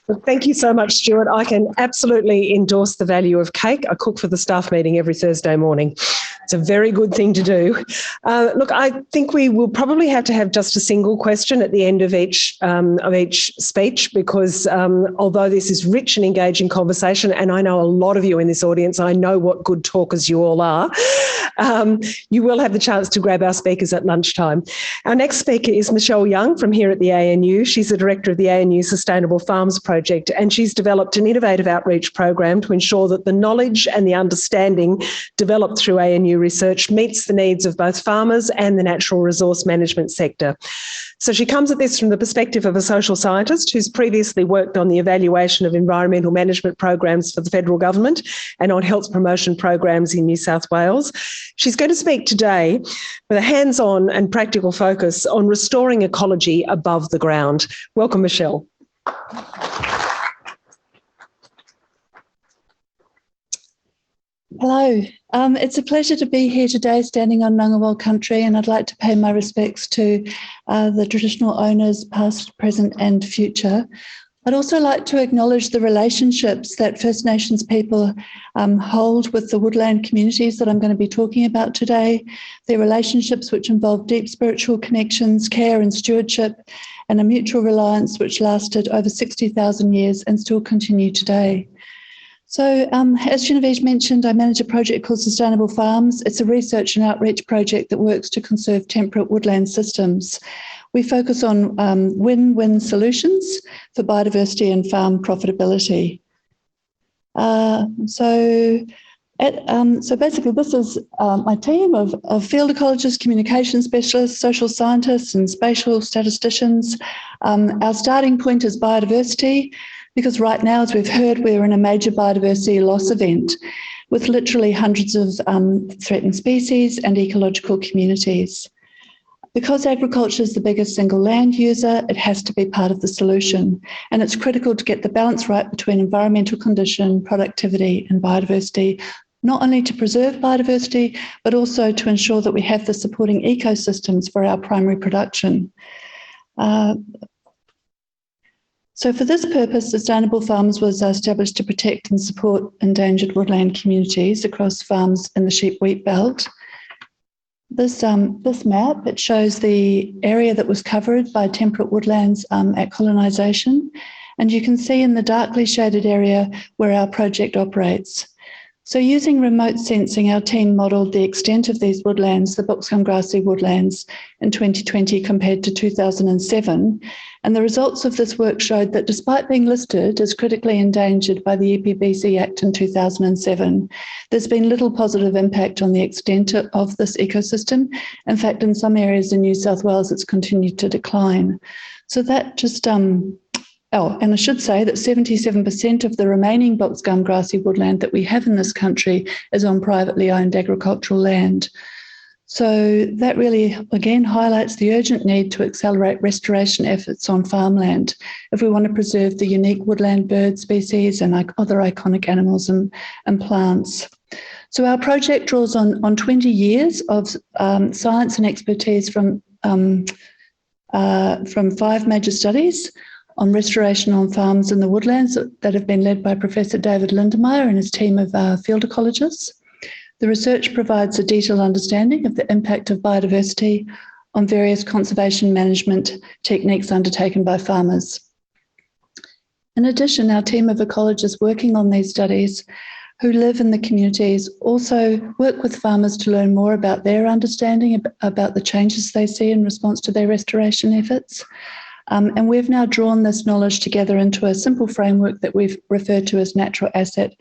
Well, thank you so much, Stuart. I can absolutely endorse the value of cake. I cook for the staff meeting every Thursday morning. It's a very good thing to do. Look, I think we will probably have to have just a single question at the end of each speech, because although this is rich and engaging conversation, and I know a lot of you in this audience, I know what good talkers you all are, you will have the chance to grab our speakers at lunchtime. Our next speaker is Michelle Young from here at the ANU. She's the director of the ANU Sustainable Farms Project, and she's developed an innovative outreach program to ensure that the knowledge and the understanding developed through ANU research meets the needs of both farmers and the natural resource management sector. So she comes at this from the perspective of a social scientist who's previously worked on the evaluation of environmental management programs for the federal government and on health promotion programs in New South Wales. She's going to speak today with a hands-on and practical focus on restoring ecology above the ground. Welcome, Michelle. Hello, it's a pleasure to be here today standing on Ngunnawal country, and I'd like to pay my respects to the traditional owners past, present and future. I'd also like to acknowledge the relationships that First Nations people hold with the woodland communities that I'm going to be talking about today. Their relationships which involve deep spiritual connections, care and stewardship, and a mutual reliance which lasted over 60,000 years and still continue today. So as Genevieve mentioned, I manage a project called Sustainable Farms. It's a research and outreach project that works to conserve temperate woodland systems. We focus on win-win solutions for biodiversity and farm profitability. So basically this is my team of field ecologists, communication specialists, social scientists and spatial statisticians. Our starting point is biodiversity, because right now, as we've heard, we're in a major biodiversity loss event with literally hundreds of threatened species and ecological communities. Because agriculture is the biggest single land user, it has to be part of the solution. And it's critical to get the balance right between environmental condition, productivity and biodiversity, not only to preserve biodiversity, but also to ensure that we have the supporting ecosystems for our primary production. So for this purpose, Sustainable Farms was established to protect and support endangered woodland communities across farms in the sheep wheat belt. This map, it shows the area that was covered by temperate woodlands at colonisation, and you can see in the darkly shaded area where our project operates. So using remote sensing, our team modelled the extent of these woodlands, the boxgum grassy woodlands, in 2020 compared to 2007. And the results of this work showed that despite being listed as critically endangered by the EPBC Act in 2007, there's been little positive impact on the extent of this ecosystem. In fact, in some areas in New South Wales, it's continued to decline. So that just... Oh, and I should say that 77% of the remaining boxgum grassy woodland that we have in this country is on privately owned agricultural land. So that really, again, highlights the urgent need to accelerate restoration efforts on farmland if we want to preserve the unique woodland bird species and other iconic animals and plants. So our project draws on 20 years of science and expertise from 5 major studies on restoration on farms in the woodlands that have been led by Professor David Lindemeyer and his team of field ecologists. The research provides a detailed understanding of the impact of biodiversity on various conservation management techniques undertaken by farmers. In addition, our team of ecologists working on these studies who live in the communities also work with farmers to learn more about their understanding about the changes they see in response to their restoration efforts. And we've now drawn this knowledge together into a simple framework that we've referred to as natural asset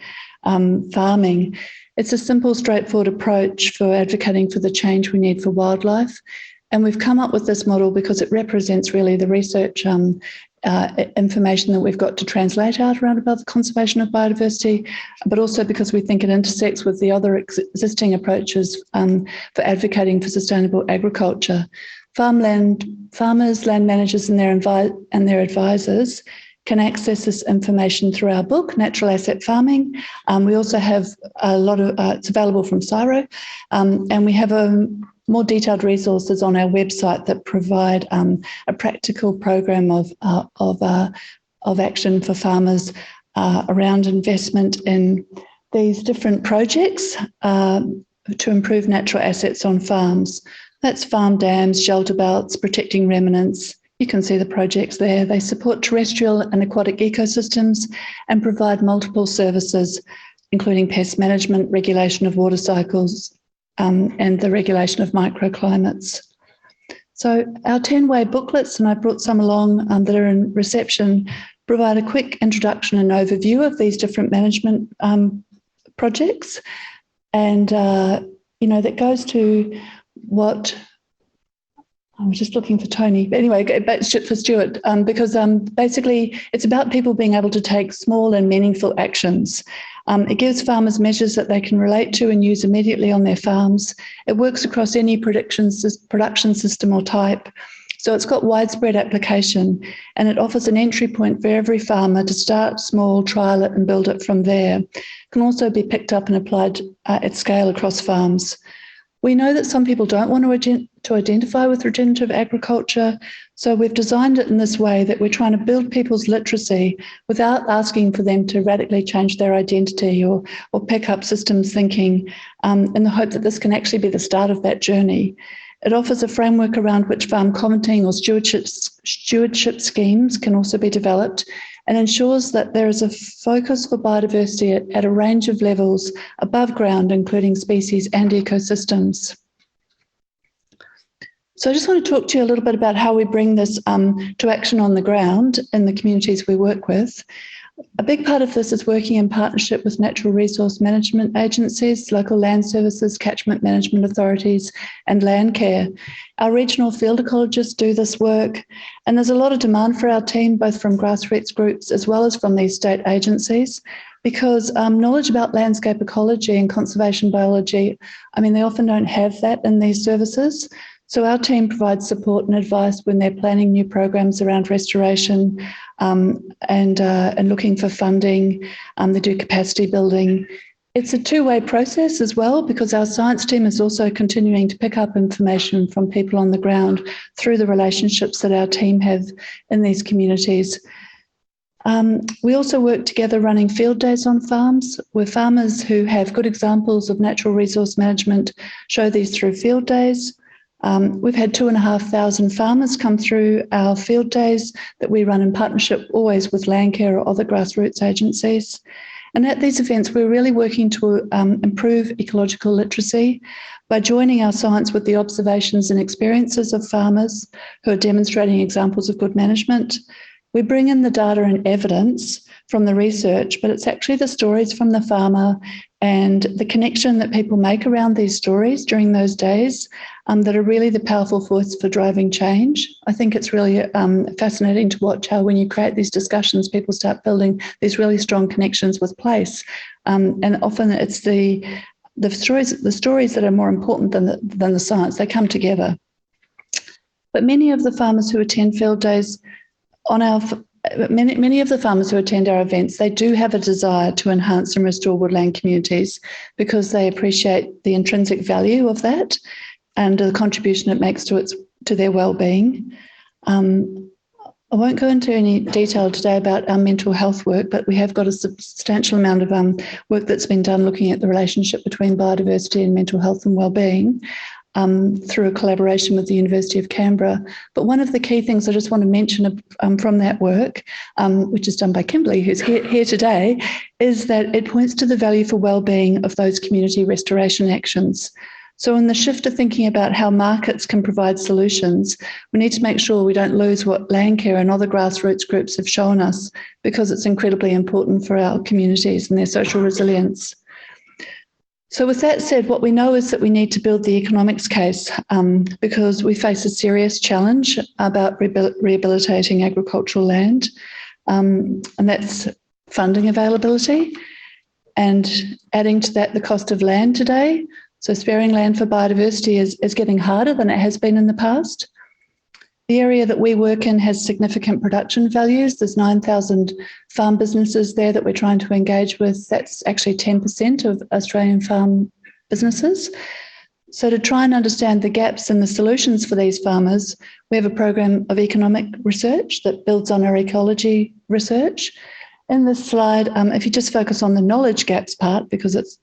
farming. It's a simple, straightforward approach for advocating for the change we need for wildlife. And we've come up with this model because it represents really the research information that we've got to translate out around about the conservation of biodiversity, but also because we think it intersects with the other existing approaches for advocating for sustainable agriculture. Farmers, land managers and their advisors can access this information through our book, Natural Asset Farming. We also have a lot of, it's available from CSIRO, and we have more detailed resources on our website that provide a practical program of action for farmers around investment in these different projects to improve natural assets on farms. That's farm dams, shelter belts, protecting remnants. You can see the projects there. They support terrestrial and aquatic ecosystems and provide multiple services, including pest management, regulation of water cycles, and the regulation of microclimates. So our 10-way booklets, and I brought some along that are in reception, provide a quick introduction and overview of these different management projects. And, that goes to what... I was just looking for Tony, but anyway, for Stuart, because basically it's about people being able to take small and meaningful actions. It gives farmers measures that they can relate to and use immediately on their farms. It works across any production system or type. So it's got widespread application, and it offers an entry point for every farmer to start small, trial it and build it from there. It can also be picked up and applied at scale across farms. We know that some people don't want to identify with regenerative agriculture, so we've designed it in this way that we're trying to build people's literacy without asking for them to radically change their identity or pick up systems thinking, in the hope that this can actually be the start of that journey. It offers a framework around which farm commenting or stewardship schemes can also be developed, and ensures that there is a focus for biodiversity at a range of levels above ground, including species and ecosystems. So I just want to talk to you a little bit about how we bring this to action on the ground in the communities we work with. A big part of this is working in partnership with natural resource management agencies, local land services, catchment management authorities, and land care. Our regional field ecologists do this work, and there's a lot of demand for our team, both from grassroots groups as well as from these state agencies, because knowledge about landscape ecology and conservation biology, they often don't have that in these services. So our team provides support and advice when they're planning new programs around restoration and looking for funding. They do capacity building. It's a two-way process as well, because our science team is also continuing to pick up information from people on the ground through the relationships that our team have in these communities. We also work together running field days on farms, where farmers who have good examples of natural resource management show these through field days. We've had 2,500 farmers come through our field days that we run in partnership always with Landcare or other grassroots agencies. And at these events, we're really working to improve ecological literacy by joining our science with the observations and experiences of farmers who are demonstrating examples of good management. We bring in the data and evidence from the research, but it's actually the stories from the farmer and the connection that people make around these stories during those days that are really the powerful force for driving change. I think it's really fascinating to watch how when you create these discussions, people start building these really strong connections with place. And often it's the stories that are more important than the science. They come together. But many of the farmers who attend field days Many of the farmers who attend our events, they do have a desire to enhance and restore woodland communities because they appreciate the intrinsic value of that and the contribution it makes to their well-being. I won't go into any detail today about our mental health work, but we have got a substantial amount of work that's been done looking at the relationship between biodiversity and mental health and well-being. Through a collaboration with the University of Canberra. But one of the key things I just want to mention from that work, which is done by Kimberly, who's here today, is that it points to the value for well-being of those community restoration actions. So in the shift of thinking about how markets can provide solutions, we need to make sure we don't lose what Landcare and other grassroots groups have shown us, because it's incredibly important for our communities and their social resilience. So with that said, what we know is that we need to build the economics case because we face a serious challenge about rehabilitating agricultural land, and that's funding availability, and adding to that the cost of land today. So sparing land for biodiversity is getting harder than it has been in the past. The area that we work in has significant production values. There's 9,000 farm businesses there that we're trying to engage with. That's actually 10% of Australian farm businesses. So to try and understand the gaps and the solutions for these farmers, we have a program of economic research that builds on our ecology research. In this slide, if you just focus on the knowledge gaps part, because it's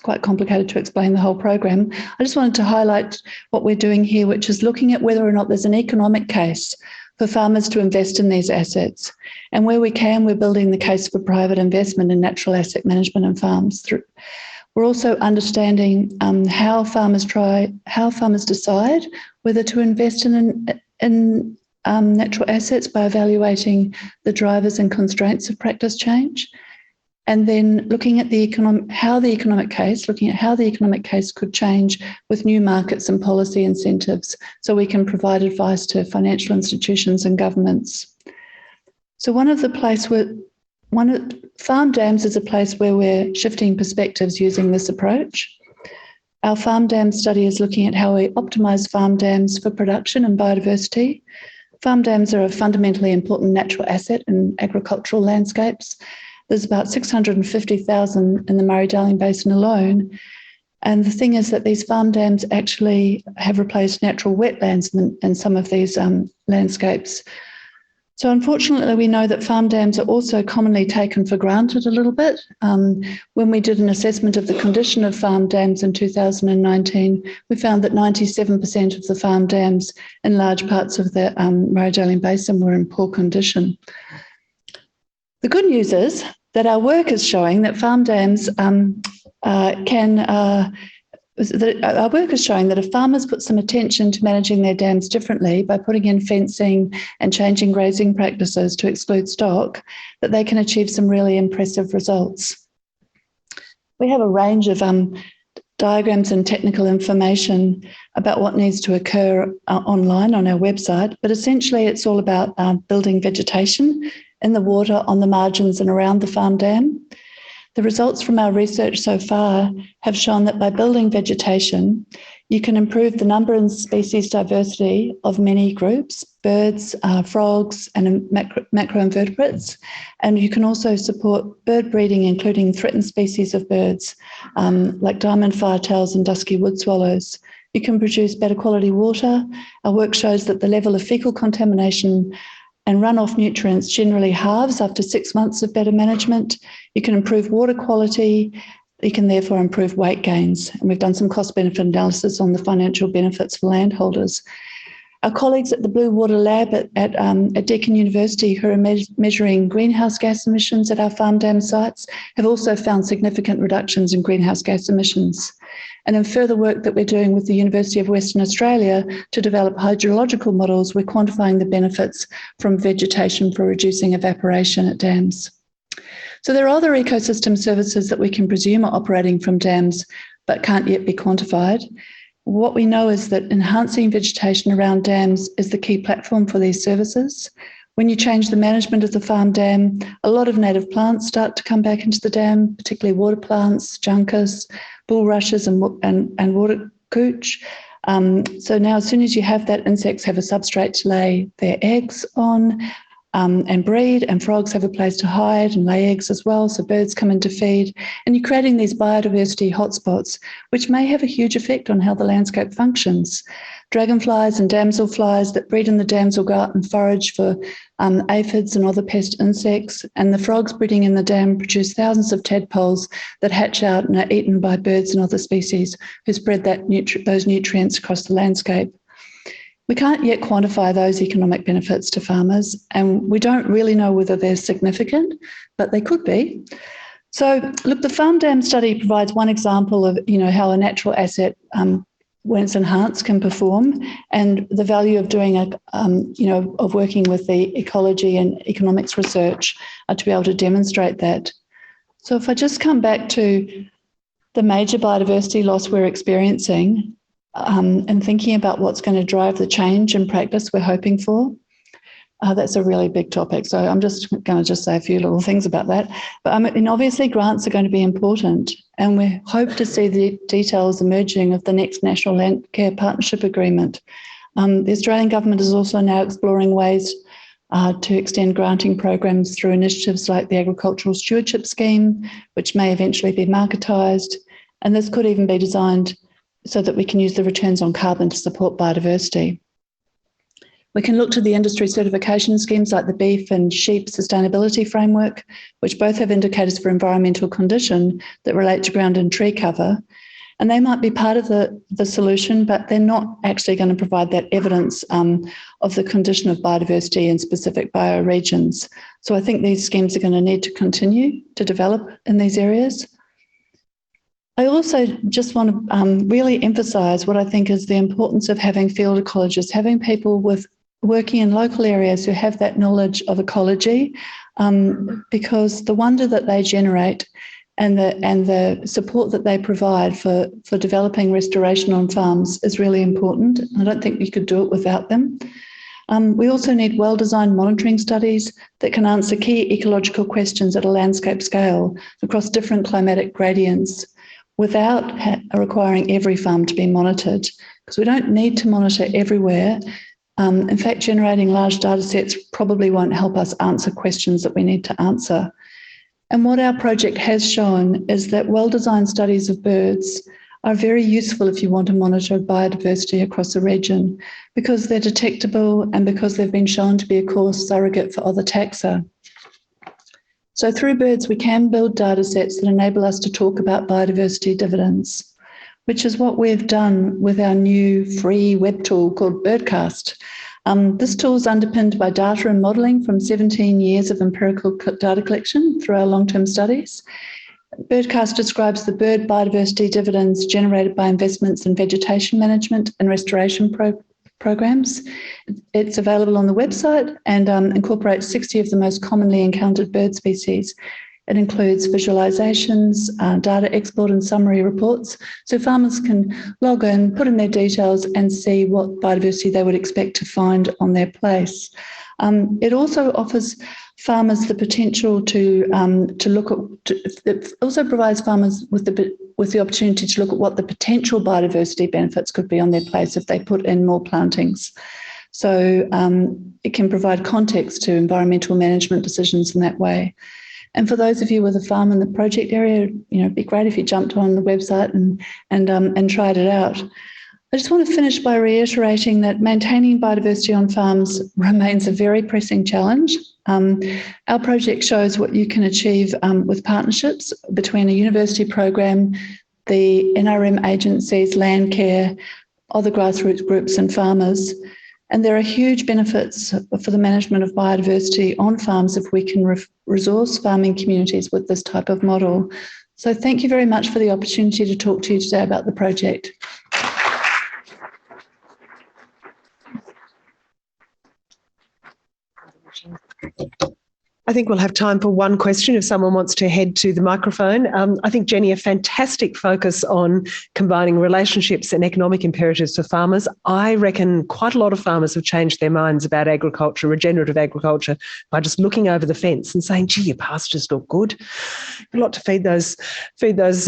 quite complicated to explain the whole program, I just wanted to highlight what we're doing here, which is looking at whether or not there's an economic case for farmers to invest in these assets. And where we can, we're building the case for private investment in natural asset management and farms. We're also understanding how farmers decide whether to invest in natural assets by evaluating the drivers and constraints of practice change, and then looking at how the economic case could change with new markets and policy incentives, so we can provide advice to financial institutions and governments. So farm dams is a place where we're shifting perspectives using this approach. Our farm dam study is looking at how we optimise farm dams for production and biodiversity. Farm dams are a fundamentally important natural asset in agricultural landscapes. There's about 650,000 in the Murray-Darling Basin alone. And the thing is that these farm dams actually have replaced natural wetlands in some of these landscapes. So unfortunately, we know that farm dams are also commonly taken for granted a little bit. When we did an assessment of the condition of farm dams in 2019, we found that 97% of the farm dams in large parts of the Murray-Darling Basin were in poor condition. The good news is that our work is showing that farm dams our work is showing that if farmers put some attention to managing their dams differently by putting in fencing and changing grazing practices to exclude stock, that they can achieve some really impressive results. We have a range of diagrams and technical information about what needs to occur online on our website, but essentially it's all about building vegetation in the water on the margins and around the farm dam. The results from our research so far have shown that by building vegetation, you can improve the number and species diversity of many groups, birds, frogs, and macroinvertebrates. And you can also support bird breeding, including threatened species of birds, like diamond firetails and dusky wood swallows. You can produce better quality water. Our work shows that the level of fecal contamination and runoff nutrients generally halves after 6 months of better management. You can improve water quality. You can therefore improve weight gains. And we've done some cost-benefit analysis on the financial benefits for landholders. Our colleagues at the Blue Water Lab at Deakin University, who are measuring greenhouse gas emissions at our farm dam sites, have also found significant reductions in greenhouse gas emissions. And in further work that we're doing with the University of Western Australia to develop hydrological models, we're quantifying the benefits from vegetation for reducing evaporation at dams. So there are other ecosystem services that we can presume are operating from dams but can't yet be quantified. What we know is that enhancing vegetation around dams is the key platform for these services. When you change the management of the farm dam, a lot of native plants start to come back into the dam, particularly water plants, juncus, bulrushes and water cooch. So now as soon as you have that, insects have a substrate to lay their eggs on and breed, and frogs have a place to hide and lay eggs as well, so birds come in to feed. And you're creating these biodiversity hotspots, which may have a huge effect on how the landscape functions. Dragonflies and damselflies that breed in the dams will go out and forage for aphids and other pest insects, and the frogs breeding in the dam produce thousands of tadpoles that hatch out and are eaten by birds and other species who spread those nutrients across the landscape. We can't yet quantify those economic benefits to farmers, and we don't really know whether they're significant, but they could be. So, look, the farm dam study provides one example of, how a natural asset, when it's enhanced, can perform, and the value of doing of working with the ecology and economics research to be able to demonstrate that. So, if I just come back to the major biodiversity loss we're experiencing, and thinking about what's going to drive the change in practice we're hoping for. That's a really big topic, so I'm just going to say a few little things about that. But obviously grants are going to be important, and we hope to see the details emerging of the next National Land Care Partnership Agreement. The Australian Government is also now exploring ways to extend granting programs through initiatives like the Agricultural Stewardship Scheme, which may eventually be marketised, and this could even be designed so that we can use the returns on carbon to support biodiversity. We can look to the industry certification schemes like the beef and sheep sustainability framework, which both have indicators for environmental condition that relate to ground and tree cover. And they might be part of the solution, but they're not actually going to provide that evidence of the condition of biodiversity in specific bioregions. So I think these schemes are going to need to continue to develop in these areas. I also just want to really emphasise what I think is the importance of having field ecologists, having people working in local areas who have that knowledge of ecology, because the wonder that they generate and the support that they provide for developing restoration on farms is really important. I don't think we could do it without them. We also need well-designed monitoring studies that can answer key ecological questions at a landscape scale across different climatic gradients without requiring every farm to be monitored, because we don't need to monitor everywhere. In fact, generating large data sets probably won't help us answer questions that we need to answer. And what our project has shown is that well-designed studies of birds are very useful if you want to monitor biodiversity across a region, because they're detectable and because they've been shown to be a core surrogate for other taxa. So through birds, we can build data sets that enable us to talk about biodiversity dividends, which is what we've done with our new free web tool called Birdcast. This tool is underpinned by data and modelling from 17 years of empirical data collection through our long-term studies. Birdcast describes the bird biodiversity dividends generated by investments in vegetation management and restoration programs. It's available on the website and incorporates 60 of the most commonly encountered bird species. It includes visualizations, data export and summary reports, so farmers can log in, put in their details and see what biodiversity they would expect to find on their place. It also offers farmers the potential to look at. It also provides farmers with the opportunity to look at what the potential biodiversity benefits could be on their place if they put in more plantings. So it can provide context to environmental management decisions in that way. And for those of you with a farm in the project area, it'd be great if you jumped on the website and tried it out. I just want to finish by reiterating that maintaining biodiversity on farms remains a very pressing challenge. Our project shows what you can achieve with partnerships between a university program, the NRM agencies, land care, other grassroots groups and farmers. And there are huge benefits for the management of biodiversity on farms if we can resource farming communities with this type of model. So thank you very much for the opportunity to talk to you today about the project. I think we'll have time for one question if someone wants to head to the microphone. I think, Jenny, a fantastic focus on combining relationships and economic imperatives for farmers. I reckon quite a lot of farmers have changed their minds about agriculture, regenerative agriculture, by just looking over the fence and saying, gee, your pastures look good. A lot to feed those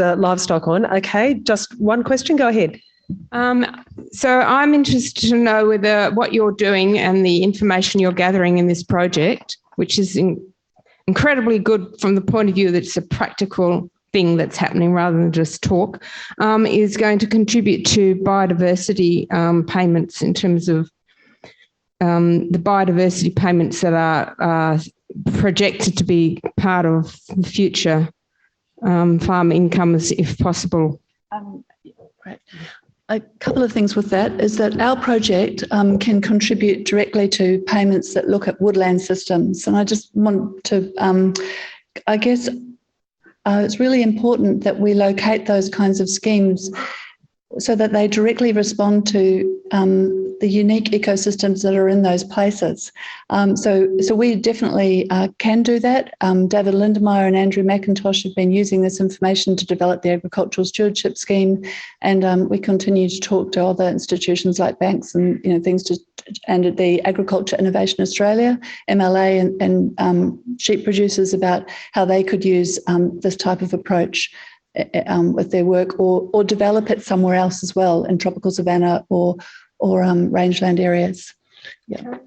livestock on. Okay, just one question, go ahead. So I'm interested to know whether what you're doing and the information you're gathering in this project, which is incredibly good from the point of view that it's a practical thing that's happening rather than just talk, is going to contribute to biodiversity payments in terms of the biodiversity payments that are projected to be part of the future farm incomes, if possible. Great. A couple of things with that is that our project can contribute directly to payments that look at woodland systems. And I just want to, it's really important that we locate those kinds of schemes so that they directly respond to the unique ecosystems that are in those places. So we definitely can do that. David Lindemeyer and Andrew McIntosh have been using this information to develop the Agricultural Stewardship Scheme, and we continue to talk to other institutions like banks and and the Agriculture Innovation Australia, MLA, and sheep producers about how they could use this type of approach with their work, or develop it somewhere else as well in tropical savanna or rangeland areas. Yeah.